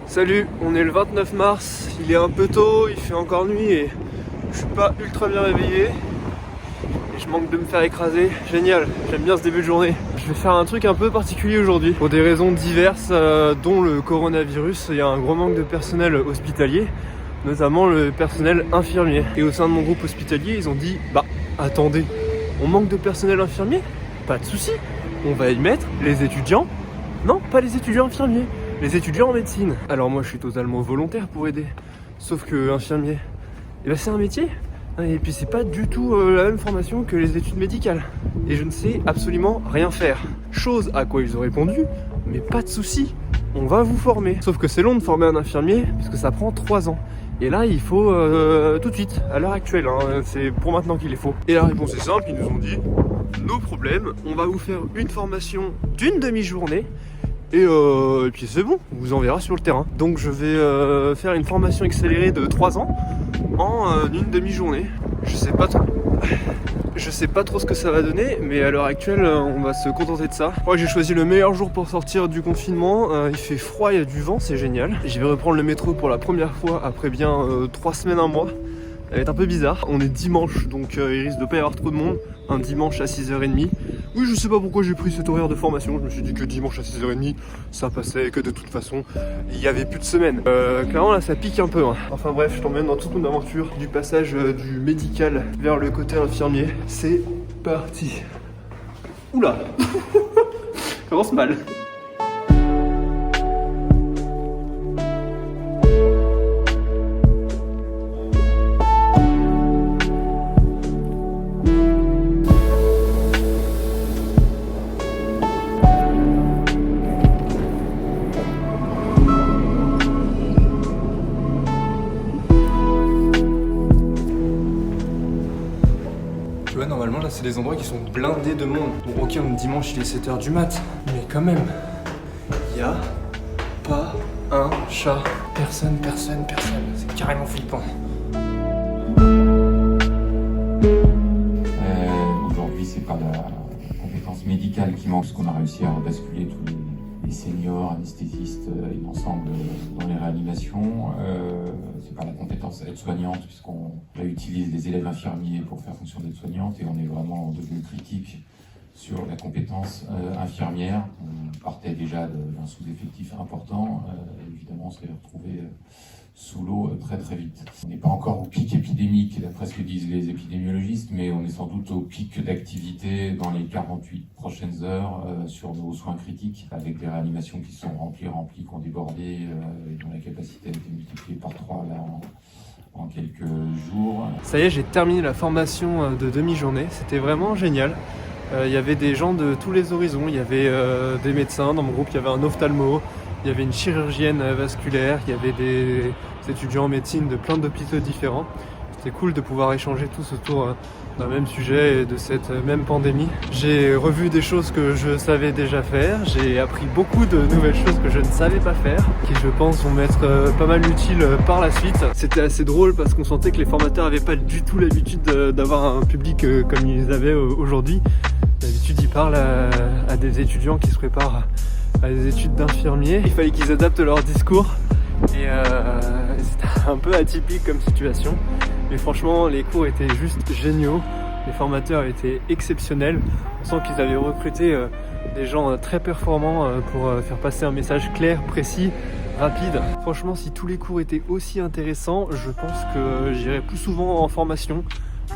Salut, on est le 29 mars, il est un peu tôt, il fait encore nuit et je suis pas ultra bien réveillé. Et je manque de me faire écraser, génial, j'aime bien ce début de journée. Je vais faire un truc un peu particulier aujourd'hui. Pour des raisons diverses, dont le coronavirus, il y a un gros manque de personnel hospitalier, notamment le personnel infirmier. Et au sein de mon groupe hospitalier, ils ont dit, attendez, on manque de personnel infirmier? Pas de souci, on va y mettre les étudiants. Non, pas les étudiants infirmiers. Les étudiants en médecine. Alors moi je suis totalement volontaire pour aider. Sauf que infirmier, c'est un métier. Et puis c'est pas du tout la même formation que les études médicales. Et je ne sais absolument rien faire. Chose à quoi ils ont répondu, mais pas de souci, on va vous former. Sauf que c'est long de former un infirmier, puisque ça prend 3 ans. Et là il faut tout de suite, à l'heure actuelle, c'est pour maintenant qu'il les faut. Et la réponse est simple, ils nous ont dit, no problème, on va vous faire une formation d'une demi-journée. Et puis c'est bon, on vous enverra sur le terrain. Donc je vais faire une formation accélérée de 3 ans en une demi-journée. Je sais pas trop ce que ça va donner, mais à l'heure actuelle on va se contenter de ça. Je crois que j'ai choisi le meilleur jour pour sortir du confinement. Il fait froid, il y a du vent, c'est génial. Je vais reprendre le métro pour la première fois après bien 3 semaines, 1 mois. Ça va être un peu bizarre. On est dimanche, donc il risque de pas y avoir trop de monde. Un dimanche à 6h30. Oui, je sais pas pourquoi j'ai pris cet horaire de formation. Je me suis dit que dimanche à 6h30, ça passait, que de toute façon, il y avait plus de semaine. Clairement, là, ça pique un peu. Enfin bref, je t'emmène dans toute mon aventure du passage du médical vers le côté infirmier. C'est parti. Oula. Ça commence mal. Normalement là c'est des endroits qui sont blindés de monde. Bon ok, on est dimanche, il est 7h du mat, mais quand même, il y a pas un chat. Personne. C'est carrément flippant. Aujourd'hui c'est pas la compétence médicale qui manque, parce qu'on a réussi à basculer tous les seniors, anesthésistes et l'ensemble dans les réanimations. C'est pas la compétence aide-soignante, puisqu'on utilise des élèves infirmiers pour faire fonction d'aide-soignante, et on est vraiment devenu critique sur la compétence infirmière. On partait déjà d'un sous-effectif important, évidemment on serait retrouvé sous l'eau très vite. On n'est pas encore au pic épidémique, d'après ce que disent les épidémiologistes, mais on est sans doute au pic d'activité dans les 48 prochaines heures sur nos soins critiques, avec des réanimations qui sont remplies, qui ont débordé, et dont la capacité a été multipliée par 3 là, en quelques jours. Ça y est, j'ai terminé la formation de demi-journée, c'était vraiment génial. Il y avait des gens de tous les horizons, il y avait des médecins dans mon groupe, il y avait un ophtalmo, il y avait une chirurgienne vasculaire, il y avait des étudiants en médecine de plein d'hôpitaux différents. C'était cool de pouvoir échanger tous autour d'un même sujet et de cette même pandémie. J'ai revu des choses que je savais déjà faire, j'ai appris beaucoup de nouvelles choses que je ne savais pas faire, qui je pense vont m'être pas mal utiles par la suite. C'était assez drôle parce qu'on sentait que les formateurs n'avaient pas du tout l'habitude d'avoir un public comme ils avaient aujourd'hui. D'habitude ils parlent à des étudiants qui se préparent à des études d'infirmiers. Il fallait qu'ils adaptent leur discours et c'était un peu atypique comme situation. Mais franchement, les cours étaient juste géniaux. Les formateurs étaient exceptionnels. On sent qu'ils avaient recruté des gens très performants pour faire passer un message clair, précis, rapide. Franchement, si tous les cours étaient aussi intéressants, je pense que j'irais plus souvent en formation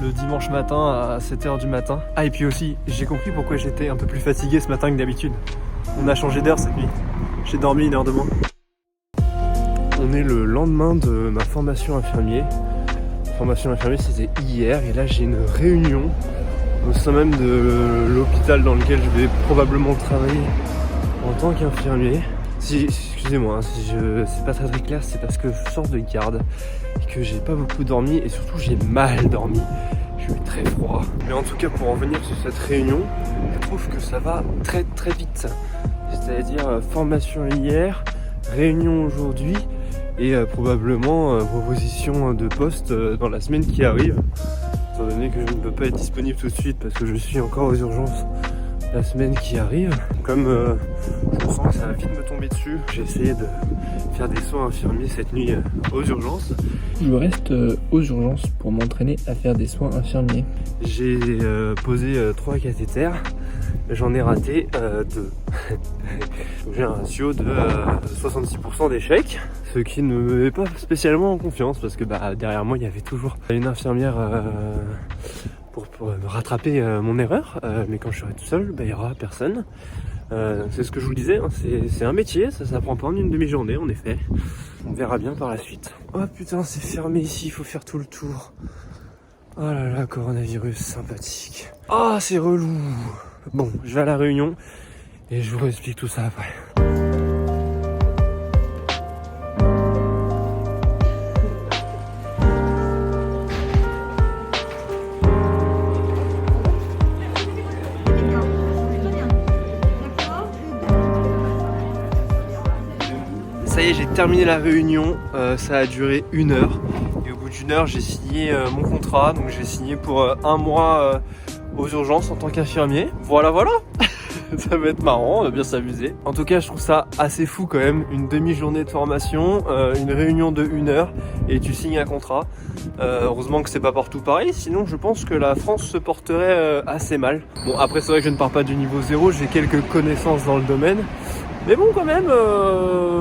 le dimanche matin à 7h du matin. Ah, et puis aussi, j'ai compris pourquoi j'étais un peu plus fatigué ce matin que d'habitude. On a changé d'heure cette nuit. J'ai dormi 1 heure de moins. On est le lendemain de ma formation infirmier. Formation infirmier, c'était hier, et là j'ai une réunion au sein même de l'hôpital dans lequel je vais probablement travailler en tant qu'infirmier. Excusez-moi, si c'est pas très clair, c'est parce que je sors de garde et que j'ai pas beaucoup dormi, et surtout j'ai mal dormi. J'ai eu très froid. Mais en tout cas, pour en venir sur cette réunion, je trouve que ça va très vite. C'est-à-dire formation hier, réunion aujourd'hui, et probablement proposition de poste dans la semaine qui arrive, étant donné que je ne peux pas être disponible tout de suite parce que je suis encore aux urgences la semaine qui arrive. Comme je sens que ça va vite me tomber dessus, j'ai essayé de faire des soins infirmiers cette nuit aux urgences. Je reste aux urgences pour m'entraîner à faire des soins infirmiers. J'ai posé 3 cathéters, j'en ai raté 2. J'ai un ratio de 66% d'échec, ce qui ne me met pas spécialement en confiance parce que derrière moi il y avait toujours une infirmière pour me rattraper mon erreur, mais quand je serai tout seul, il n'y aura personne. C'est ce que je vous disais, hein, c'est un métier, ça s'apprend pas en une demi-journée en effet. On verra bien par la suite. Oh putain, c'est fermé ici, il faut faire tout le tour. Oh là là, coronavirus sympathique. Ah, c'est relou. Bon, je vais à la réunion et je vous explique tout ça après. Ça y est, j'ai terminé la réunion, ça a duré 1 heure. Et au bout d'1 heure, j'ai signé mon contrat, donc j'ai signé pour 1 mois aux urgences en tant qu'infirmier. Voilà. Ça va être marrant, on va bien s'amuser. En tout cas, je trouve ça assez fou quand même, une demi-journée de formation, une réunion de 1 heure et tu signes un contrat. Heureusement que c'est pas partout pareil, sinon je pense que la France se porterait assez mal. Bon, après c'est vrai que je ne pars pas du niveau 0, j'ai quelques connaissances dans le domaine. Mais bon, quand même,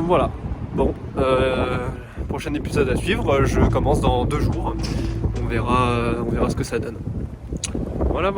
voilà. Bon, prochain épisode à suivre, je commence dans 2 jours. On verra ce que ça donne. Voilà.